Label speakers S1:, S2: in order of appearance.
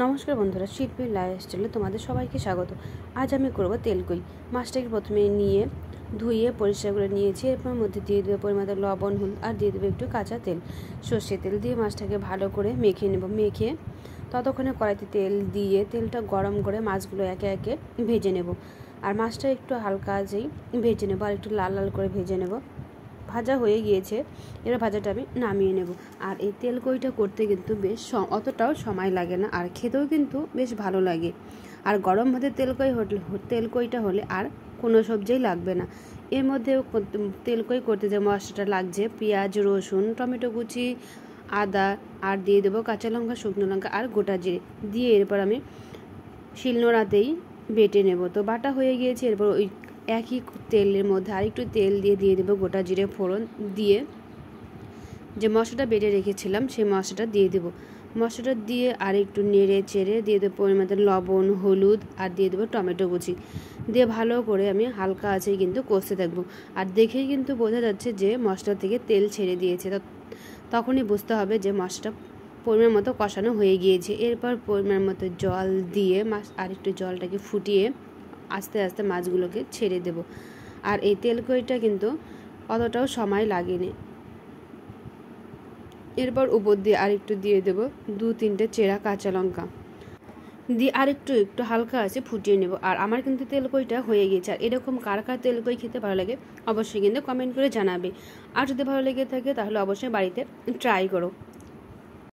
S1: নমস্কার বন্ধুরা, শিল্পীর লাইফস্টাইলে তোমাদের সবাইকে স্বাগত। আজ আমি করব তেলকই। মাছটাকে প্রথমে নিয়ে ধুয়ে পরিষ্কার করে নিয়েছি। এরপর মধ্যে দিয়ে দেবো পরিমাণ লবণ, হলুদ আর দিয়ে দেবো একটু কাঁচা তেল। সর্ষে তেল দিয়ে মাছটাকে ভালো করে মেখে নেব। মেখে ততক্ষণে কড়াইতে তেল দিয়ে তেলটা গরম করে মাছগুলো একে একে ভেজে নেব। আর মাছটা একটু হালকা আঁচেই ভেজে নেব, আর একটু লাল লাল করে ভেজে নেব। ভাজা হয়ে গিয়েছে, এবার ভাজাটা আমি নামিয়ে নেব। আর এই তেলকইটা করতে কিন্তু বেশ অতটাও সময় লাগে না, আর খেতেও কিন্তু বেশ ভালো লাগে। আর গরম ভাতে তেলকইটা হলে আর কোনো সবজিই লাগবে না। এর মধ্যে তেলকই করতে যে মশলাটা লাগছে, পেঁয়াজ, রসুন, টমেটো কুচি, আদা, আর দিয়ে দেবো কাঁচা লঙ্কা, শুকনো লঙ্কা আর গোটা জিরে দিয়ে এরপর আমি শিলনোড়াতেই বেটে নেব। তো বাটা হয়ে গিয়েছে। এরপর ওই একই তেলের মধ্যে আরেকটু তেল দিয়ে দেবো গোটা জিরে ফোড়ন দিয়ে যে মশলাটা বেটে রেখেছিলাম সেই মশলাটা দিয়ে দেবো। মশলাটা দিয়ে আর একটু নেড়ে চেড়ে দিয়ে দেবো পরিমাণ লবণ, হলুদ আর দিয়ে দেবো টমেটো কুচি দিয়ে ভালো করে আমি হালকা আঁচে কিন্তু কষতে থাকবো। আর দেখেই কিন্তু বোঝা যাচ্ছে যে মশলা থেকে তেল ছেড়ে দিয়েছে, তখনই বুঝতে হবে যে মশলাটা পরিমাণ মতো কষানো হয়ে গিয়েছে। এরপর পরিমাণ মতো জল দিয়ে আর একটু জলটাকে ফুটিয়ে আস্তে আস্তে মাছগুলোকে ছেড়ে দেব। আর এই তেলকইটা কিন্তু অতটাও সময় লাগেনি। এরপর উপর দিয়ে আরেকটু দিয়ে দেবো 2-3টে চেরা কাঁচা লঙ্কা দিয়ে আরেকটু হালকা আছে ফুটিয়ে নেব। আর আমার কিন্তু তেলকইটা হয়ে গেছে। আর এরকম কার কার তেলকই খেতে ভালো লাগে অবশ্যই কিন্তু কমেন্ট করে জানাবে। আর যদি ভালো লেগে থাকে তাহলে অবশ্যই বাড়িতে ট্রাই করো।